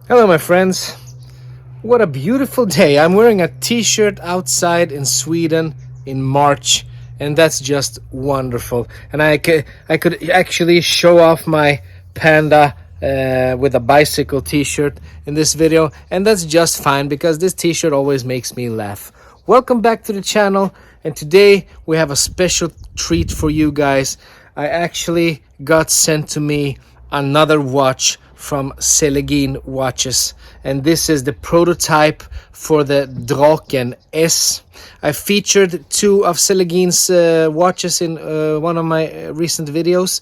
Hello, my friends. What a beautiful day. I'm wearing a t shirt outside in Sweden in March, and that's just wonderful. And I could actually show off my panda with a bicycle t shirt in this video, and that's just fine because this t shirt always makes me laugh. Welcome back to the channel, and today we have a special treat for you guys. I actually got sent to me another watch from Celegin watches, and this is the prototype for the Draken S. I featured two of Celegin's watches in one of my recent videos,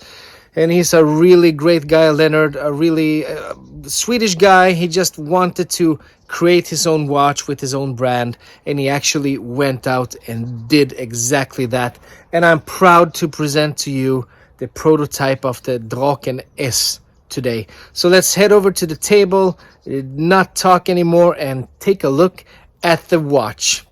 and he's a really great guy, Leonard, a really Swedish guy. He just wanted to create his own watch with his own brand, and he actually went out and did exactly that. And I'm proud to present to you the prototype of the Draken S today. So let's head over to the table, not talk anymore, and take a look at the watch.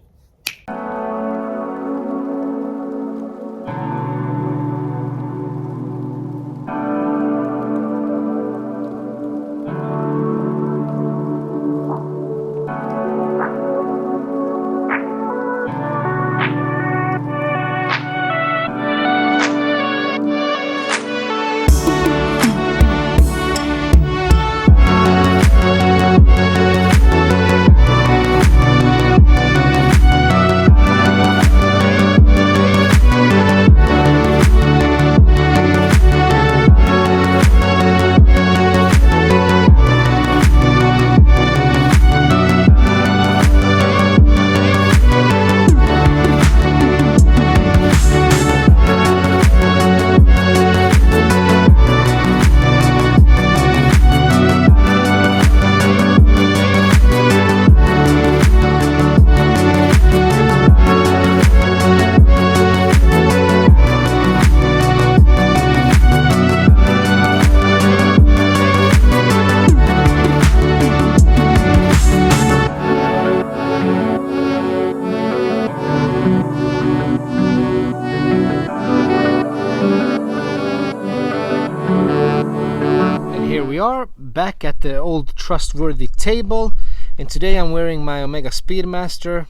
Here we are back at the old trustworthy table, and today I'm wearing my Omega Speedmaster.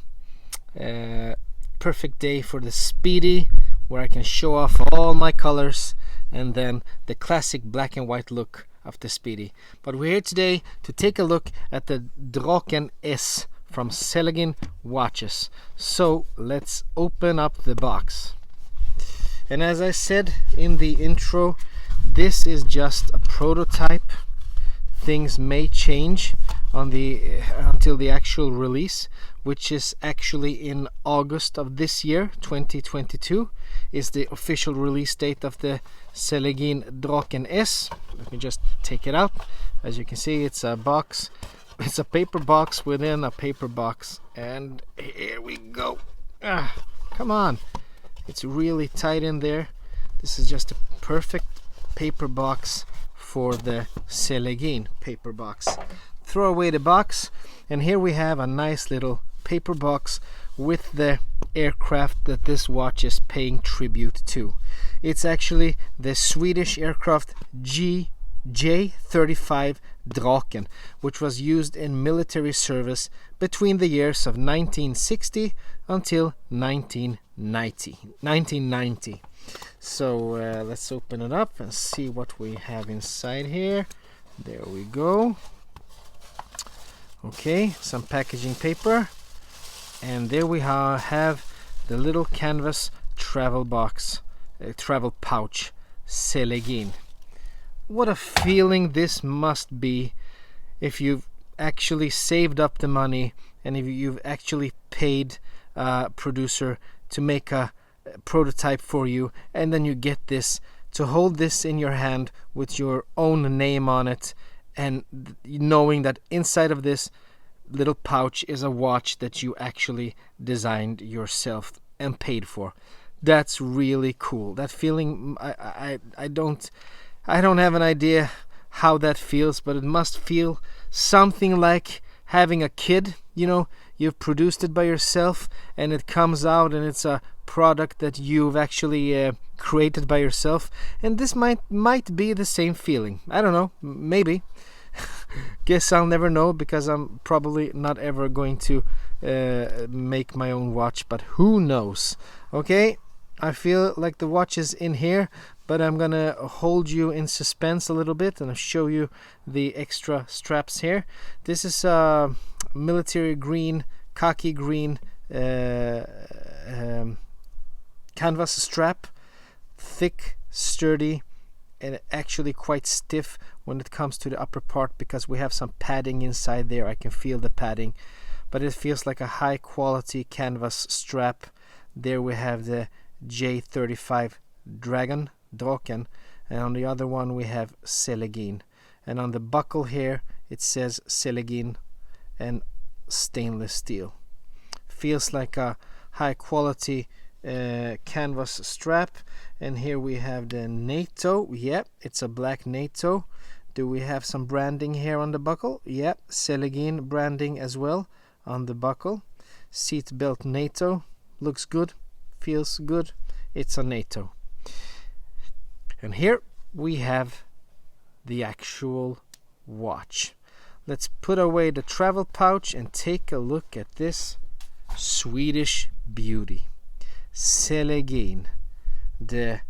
Perfect day for the Speedy, where I can show off all my colors and then the classic black and white look of the Speedy. But we're here today to take a look at the Draken S from Celegin watches. So let's open up the box. And as I said in the intro, this is just a prototype. Things may change on until the actual release, which is actually in August of this year, 2022, is the official release date of the Celegin Draken S. Let me just take it out. As you can see, it's a box. It's a paper box within a paper box, and here we go. Come on, it's really tight in there. This is just a perfect paper box for the Celegin paper box. Throw away the box, and here we have a nice little paper box with the aircraft that this watch is paying tribute to. It's actually the Swedish aircraft J-35 Draken, which was used in military service between the years of 1960 until 1990. So let's open it up and see what we have inside here. There we go. Okay, some packaging paper, and there we have the little canvas travel box, travel pouch, Celegin. What a feeling this must be if you've actually saved up the money and if you've actually paid a producer to make a prototype for you, and then you get this, to hold this in your hand with your own name on it, and knowing that inside of this little pouch is a watch that you actually designed yourself and paid for. That's really cool. That feeling, I don't have an idea how that feels, but it must feel something like having a kid. You know, you've produced it by yourself and it comes out and it's a product that you've actually created by yourself, and this might be the same feeling. I don't know, maybe. Guess I'll never know, because I'm probably not ever going to make my own watch, but who knows. Okay, I feel like the watch is in here, but I'm gonna hold you in suspense a little bit and I'll show you the extra straps here. This is a military green, khaki green canvas strap, thick, sturdy, and actually quite stiff when it comes to the upper part, because we have some padding inside there. I can feel the padding, but it feels like a high quality canvas strap. There we have the J35 Draken, and on the other one we have Celegin, and on the buckle here it says Celegin and stainless steel. Feels like a high quality canvas strap. And here we have the NATO. Yep, it's a black NATO. Do we have some branding here on the buckle? Yep, Celegin branding as well on the buckle. Seat belt NATO. Looks good, feels good. It's a NATO. And here we have the actual watch. Let's put away the travel pouch and take a look at this Swedish beauty. Celegin, the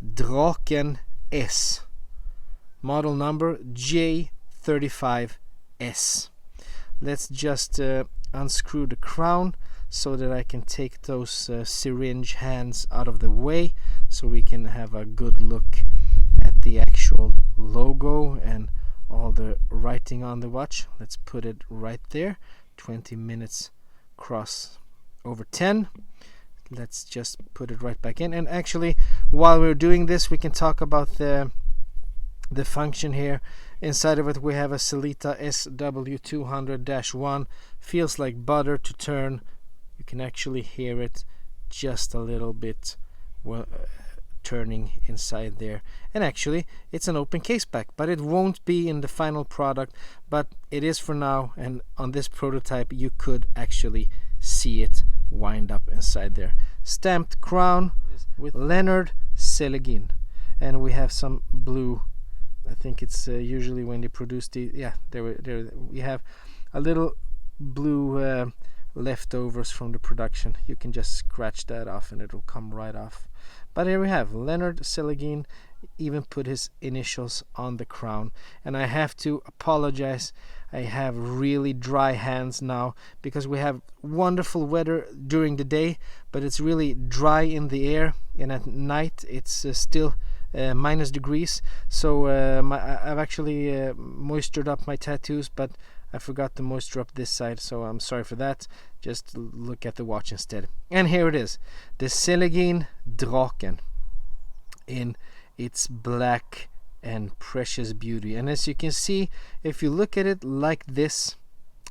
Draken S, model number J35S. Let's just unscrew the crown so that I can take those syringe hands out of the way, so we can have a good look at the actual logo and all the writing on the watch. Let's put it right there. 20 minutes cross over 10. Let's just put it right back in. And actually, while we're doing this, we can talk about the function here. Inside of it we have a Sellita SW200-1. Feels like butter to turn. You can actually hear it just a little bit turning inside there. And actually it's an open case back, but it won't be in the final product, but it is for now. And on this prototype you could actually see it wind up inside there. Stamped crown with Leonard Celegin, and we have some blue. I think it's usually when they produce the, yeah, there we have a little blue leftovers from the production. You can just scratch that off and it'll come right off. But here we have Leonard Celegin, even put his initials on the crown. And I have to apologize, I have really dry hands now, because we have wonderful weather during the day, but it's really dry in the air, and at night it's still minus degrees. So I've actually moistured up my tattoos, but I forgot to moisture up this side, so I'm sorry for that. Just look at the watch instead. And here it is, the Celegin Draken in its black and precious beauty. And as you can see, if you look at it like this,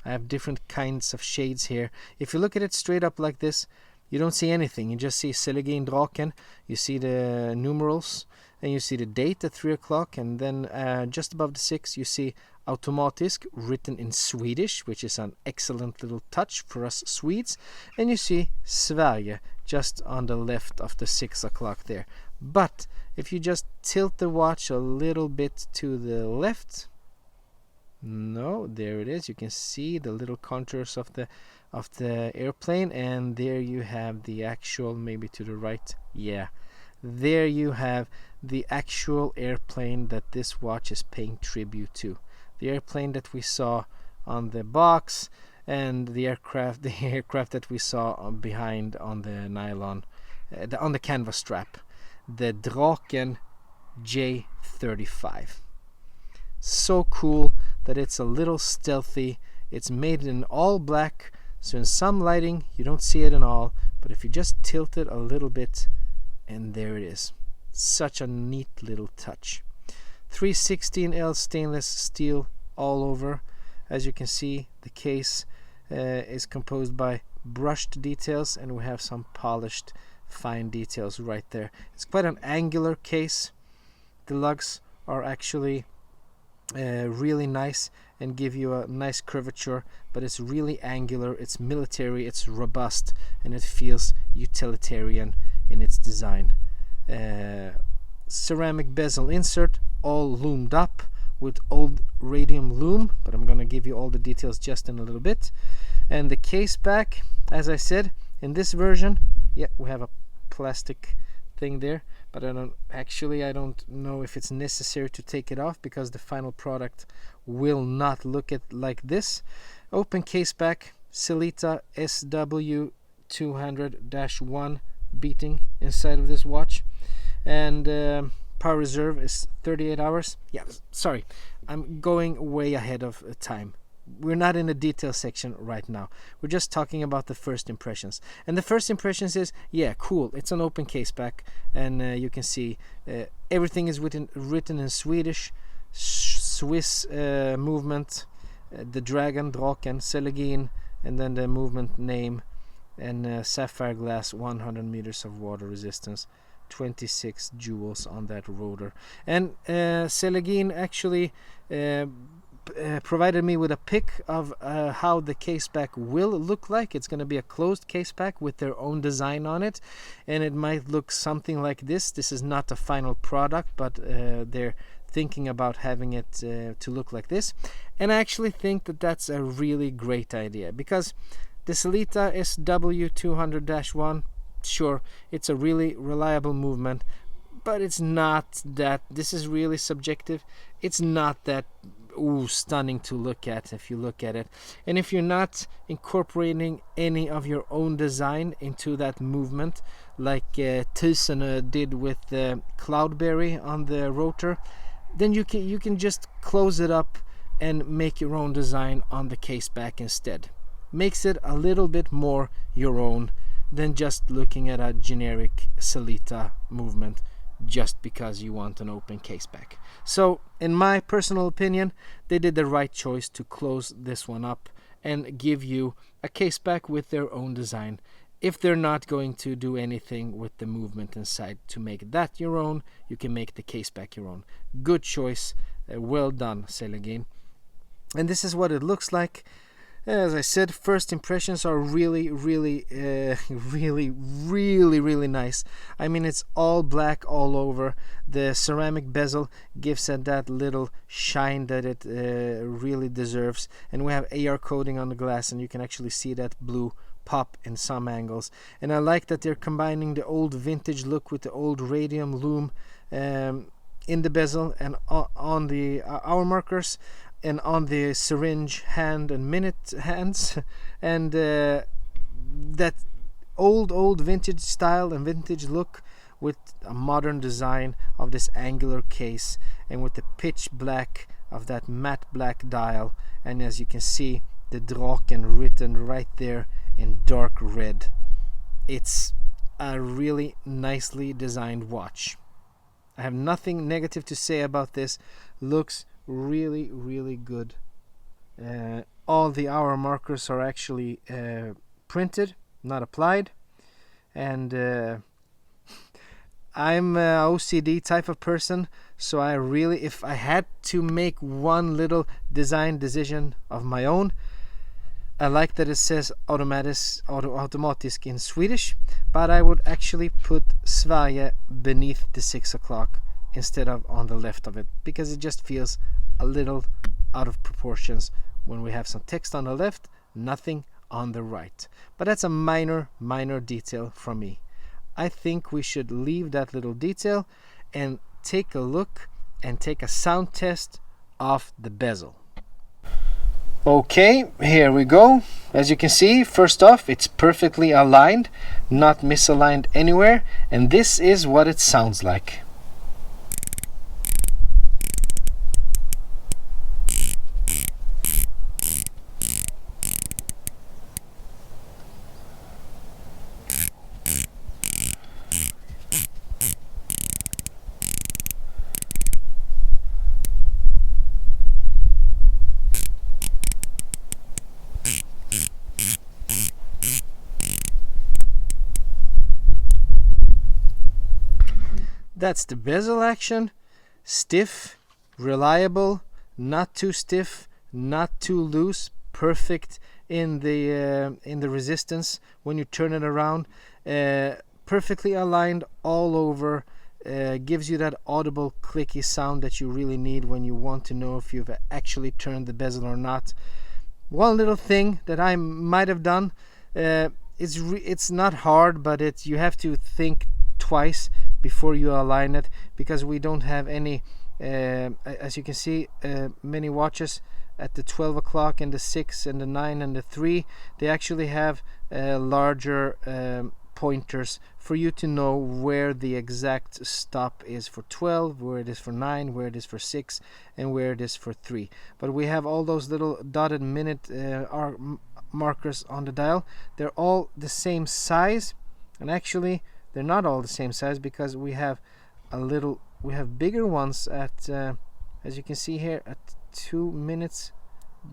I have different kinds of shades here. If you look at it straight up like this, you don't see anything. You just see Celegin Draken. You see the numerals, and you see the date at 3 o'clock, and then just above the 6 you see Automatisk written in Swedish, which is an excellent little touch for us Swedes, and you see Sverige just on the left of the 6 o'clock there. But if you just tilt the watch a little bit to the left, no, there it is, you can see the little contours of the airplane, and there you have the actual, maybe to the right, yeah, there you have the actual airplane that this watch is paying tribute to. The airplane that we saw on the box, and the aircraft that we saw behind on the nylon, on the canvas strap, the Draken J35. So cool that it's a little stealthy. It's made in all black, so in some lighting you don't see it at all, but if you just tilt it a little bit, and there it is. Such a neat little touch. 316L stainless steel all over. As you can see, the case is composed by brushed details, and we have some polished fine details right there. It's quite an angular case. The lugs are actually really nice and give you a nice curvature, but it's really angular, it's military, it's robust, and it feels utilitarian in its design. Ceramic bezel insert, all loomed up with old radium loom, but I'm gonna give you all the details just in a little bit. And the case back, as I said, in this version, yeah, we have a plastic thing there, but I don't know if it's necessary to take it off, because the final product will not look like this. Open case back, Celita SW200-1 beating inside of this watch, and power reserve is 38 hours. Yeah, sorry, I'm going way ahead of time. We're not in the detail section right now. We're just talking about the first impressions. And the first impressions is, yeah, cool. It's an open case back, and you can see everything is written in Swedish, Swiss movement, the Draken Celegin, and then the movement name, and sapphire glass, 100 meters of water resistance, 26 jewels on that rotor. And Celegin actually provided me with a pic of how the case back will look like. It's going to be a closed case back with their own design on it, and it might look something like this. This is not the final product, but they're thinking about having it to look like this. And I actually think that that's a really great idea, because the Celita SW200-1, sure, it's a really reliable movement, but it's not that, this is really subjective, it's not that stunning to look at if you look at it. And if you're not incorporating any of your own design into that movement, like Thyssen did with the Cloudberry on the rotor, then you can just close it up and make your own design on the case back instead. Makes it a little bit more your own than just looking at a generic Celita movement just because you want an open case back. So in my personal opinion, they did the right choice to close this one up and give you a case back with their own design. If they're not going to do anything with the movement inside to make that your own, you can make the case back your own. Good choice. Well done, Celegin. And this is what it looks like. As I said, first impressions are really nice. I mean, it's all black all over. The ceramic bezel gives it that little shine that it really deserves. And we have AR coating on the glass, and you can actually see that blue pop in some angles. And I like that they're combining the old vintage look with the old radium loom in the bezel and on the hour markers, and on the syringe hand and minute hands, and that old vintage style and vintage look with a modern design of this angular case, and with the pitch black of that matte black dial, and as you can see, the Draken written right there in dark red. It's a really nicely designed watch. I have nothing negative to say about this. Looks really good. All the hour markers are actually printed, not applied, and I'm a OCD type of person, so I really, if I had to make one little design decision of my own, I like that it says automatisk in Swedish, but I would actually put Sverige beneath the 6 o'clock instead of on the left of it, because it just feels a little out of proportions when we have some text on the left, nothing on the right. But that's a minor detail from me. I think we should leave that little detail and take a look and take a sound test of the bezel. Okay, here we go. As you can see, first off, it's perfectly aligned, not misaligned anywhere, and this is what it sounds like. That's the bezel action. Stiff, reliable, not too stiff, not too loose, perfect in the resistance when you turn it around, perfectly aligned all over, gives you that audible clicky sound that you really need when you want to know if you've actually turned the bezel or not. One little thing that I might have done, it's not hard, but you have to think twice before you align it, because we don't have any, as you can see, many watches at the 12 o'clock and the 6 and the 9 and the 3, they actually have larger pointers for you to know where the exact stop is for 12, where it is for 9, where it is for 6, and where it is for 3. But we have all those little dotted minute markers on the dial. They're all the same size, and actually they're not all the same size, because we have bigger ones at as you can see here at 2 minutes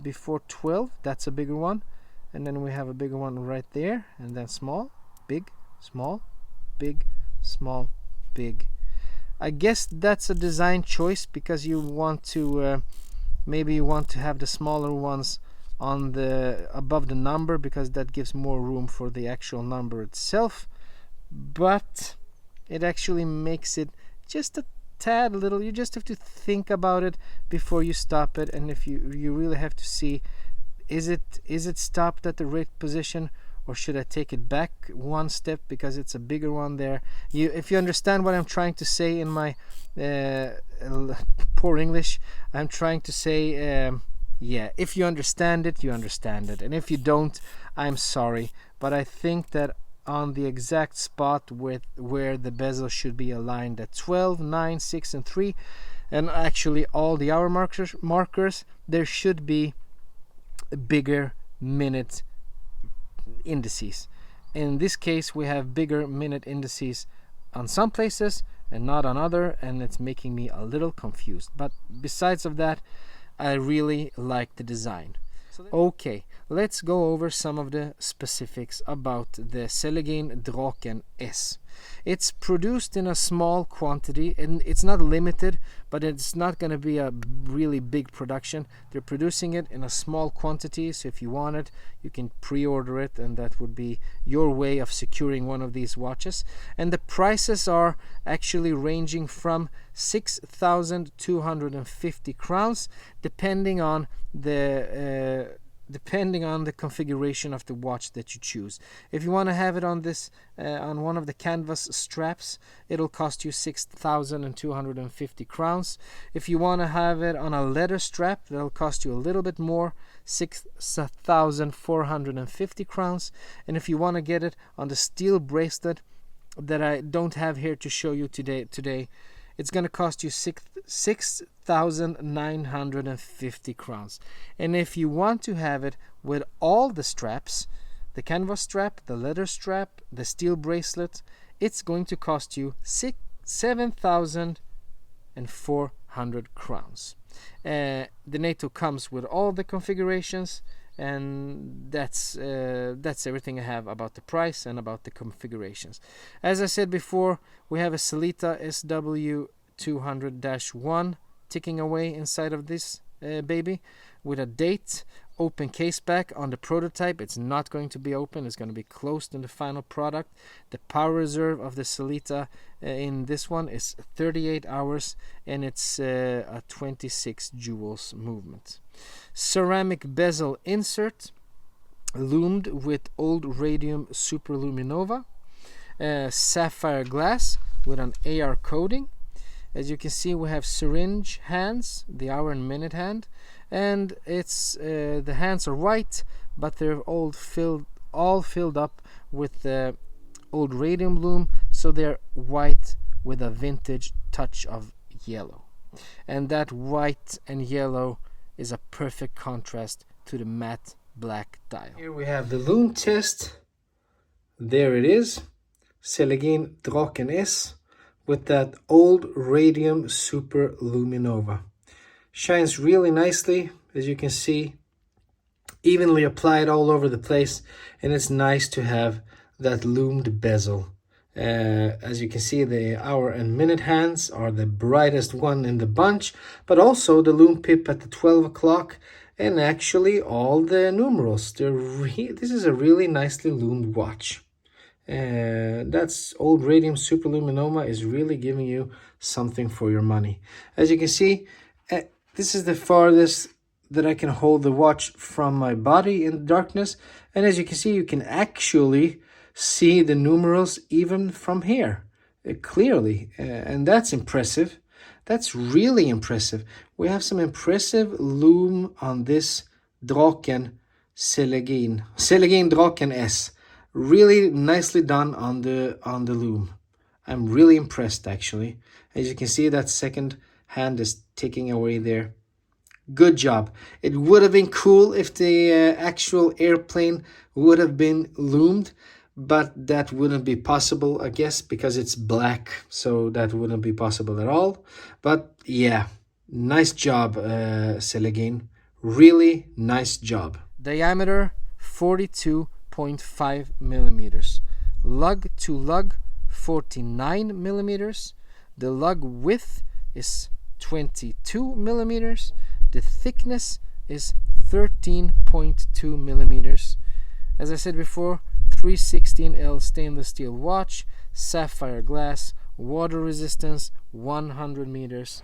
before 12. That's a bigger one, and then we have a bigger one right there, and then small, big, small, big, small, big. I guess that's a design choice, because you want to maybe you want to have the smaller ones on the above the number, because that gives more room for the actual number itself. But it actually makes it just a tad little. You just have to think about it before you stop it, and if you really have to see, is it stopped at the right position, or should I take it back one step because it's a bigger one there? If you understand what I'm trying to say in my poor English, I'm trying to say, yeah, if you understand it, you understand it, and if you don't, I'm sorry, but I think that on the exact spot where the bezel should be aligned at 12, 9, 6, and 3, and actually all the hour markers, there should be bigger minute indices. In this case, we have bigger minute indices on some places and not on other, and it's making me a little confused. But besides of that, I really like the design. Okay, let's go over some of the specifics about the Celegin Draken S. It's produced in a small quantity, and it's not limited, but it's not going to be a really big production. They're producing it in a small quantity, so if you want it, you can pre-order it, and that would be your way of securing one of these watches. And the prices are actually ranging from 6,250 crowns, depending on the configuration of the watch that you choose. If you want to have it on this on one of the canvas straps, it'll cost you 6,250 crowns. If you want to have it on a leather strap, that'll cost you a little bit more, 6,450 crowns. And if you want to get it on the steel bracelet that I don't have here to show you today, it's going to cost you 6,950 crowns. And if you want to have it with all the straps, the canvas strap, the leather strap, the steel bracelet, it's going to cost you 7,400 crowns. The NATO comes with all the configurations, and that's everything I have about the price and about the configurations. As I said before, we have a Sellita SW200-1 ticking away inside of this baby, with a date, open case back. On the prototype, it's not going to be open, it's going to be closed in the final product. The power reserve of the Sellita in this one is 38 hours, and it's a 26 joules movement. Ceramic bezel insert, loomed with old radium superluminova, sapphire glass with an AR coating. As you can see, we have syringe hands, the hour and minute hand, and it's the hands are white, but they're all filled up with the old radium loom, so they're white with a vintage touch of yellow, and that white and yellow is a perfect contrast to the matte black dial. Here we have the loom test. There it is, Celegin Draken S with that old radium superluminova. Shines really nicely, as you can see, evenly applied all over the place, and it's nice to have that loomed bezel. As you can see, the hour and minute hands are the brightest one in the bunch, but also the loom pip at the 12 o'clock, and actually all the numerals. This is a really nicely loomed watch. That's old radium superluminoma is really giving you something for your money. As you can see, this is the farthest that I can hold the watch from my body in the darkness. And as you can see, you can actually see the numerals even from here clearly. And that's impressive. That's really impressive. We have some impressive loom on this Draken Celegin Draken S. Really nicely done on the loom. I'm really impressed actually. As you can see, that second hand is ticking away there. Good job. It would have been cool if the actual airplane would have been loomed, but that wouldn't be possible, I guess, because it's black, so that wouldn't be possible at all. But yeah, nice job, Celegin. Really nice job. Diameter 42.5 millimeters. Lug to lug 49 millimeters. The lug width is 22 millimeters. The thickness is 13.2 millimeters. As I said before, 316L stainless steel watch, sapphire glass, water resistance, 100 meters.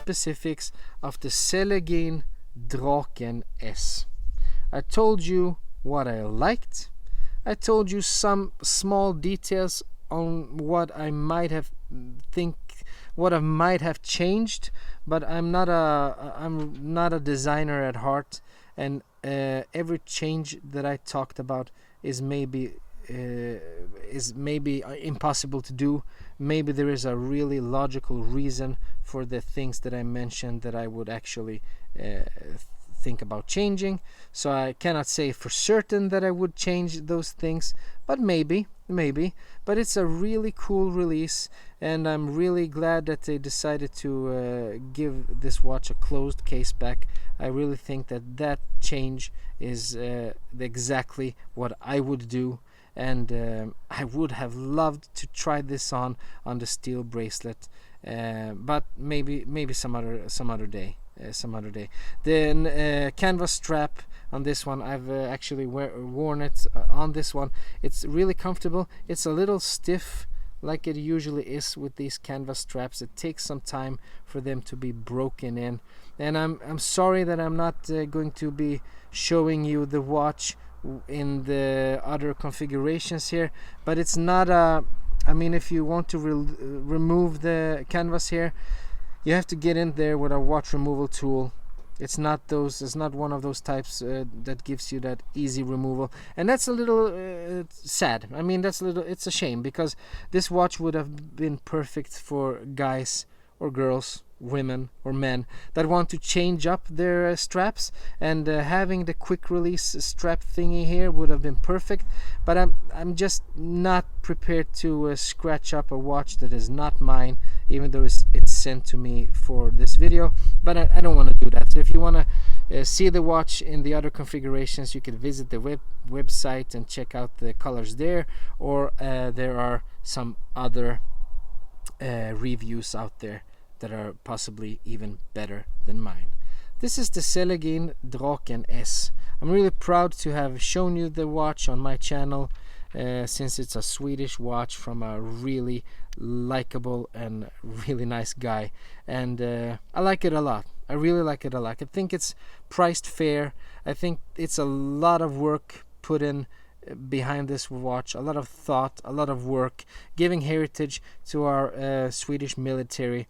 Specifics of the Celegin Draken S. I told you what I liked. I told you some small details on what I might have changed, but I'm not a designer at heart, and every change that I talked about is maybe impossible to do. Maybe there is a really logical reason for the things that I mentioned that I would actually think about changing. So I cannot say for certain that I would change those things, but maybe. But it's a really cool release, and I'm really glad that they decided to give this watch a closed case back. I really think that change is exactly what I would do. And I would have loved to try this on the steel bracelet, but maybe some other day. The canvas strap on this one, I've actually worn it on this one. It's really comfortable. It's a little stiff, like it usually is with these canvas straps. It takes some time for them to be broken in, and I'm sorry that I'm not going to be showing you the watch in the other configurations here, but it's not if you want to remove the canvas here, you have to get in there with a watch removal tool. It's not one of those types that gives you that easy removal, and that's a little sad. It's a shame, because this watch would have been perfect for guys or girls, women or men that want to change up their straps, and having the quick release strap thingy here would have been perfect, but I'm just not prepared to scratch up a watch that is not mine, even though it's sent to me for this video. But I don't want to do that. So if you want to see the watch in the other configurations, you can visit the website and check out the colors there, or there are some other reviews out there that are possibly even better than mine. This is the Celegin Draken S. I'm really proud to have shown you the watch on my channel, since it's a Swedish watch from a really likable and really nice guy, and I like it a lot. I really like it a lot. I think it's priced fair. I think it's a lot of work put in behind this watch, a lot of thought, a lot of work, giving heritage to our Swedish military,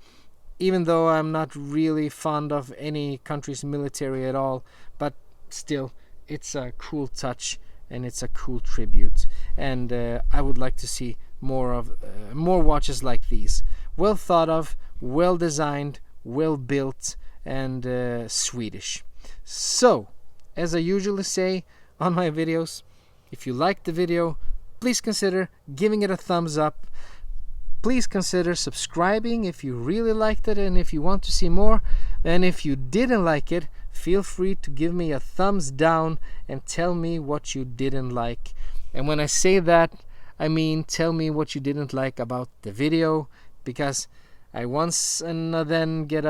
even though I'm not really fond of any country's military at all, but still it's a cool touch and it's a cool tribute, and I would like to see more watches like these, well thought of, well designed, well built, and Swedish. So, as I usually say on my videos, if you liked the video, please consider giving it a thumbs up. Please consider subscribing if you really liked it and if you want to see more. And if you didn't like it, feel free to give me a thumbs down and tell me what you didn't like. And when I say that, I mean tell me what you didn't like about the video, because I once and then get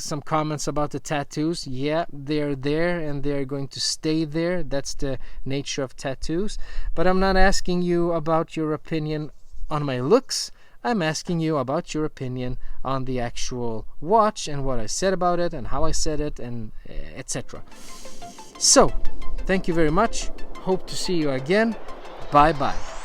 some comments about the tattoos. Yeah, they're there and they're going to stay there. That's the nature of tattoos. But I'm not asking you about your opinion on my looks. I'm asking you about your opinion on the actual watch and what I said about it and how I said it, and etc. So, thank you very much. Hope to see you again. Bye bye.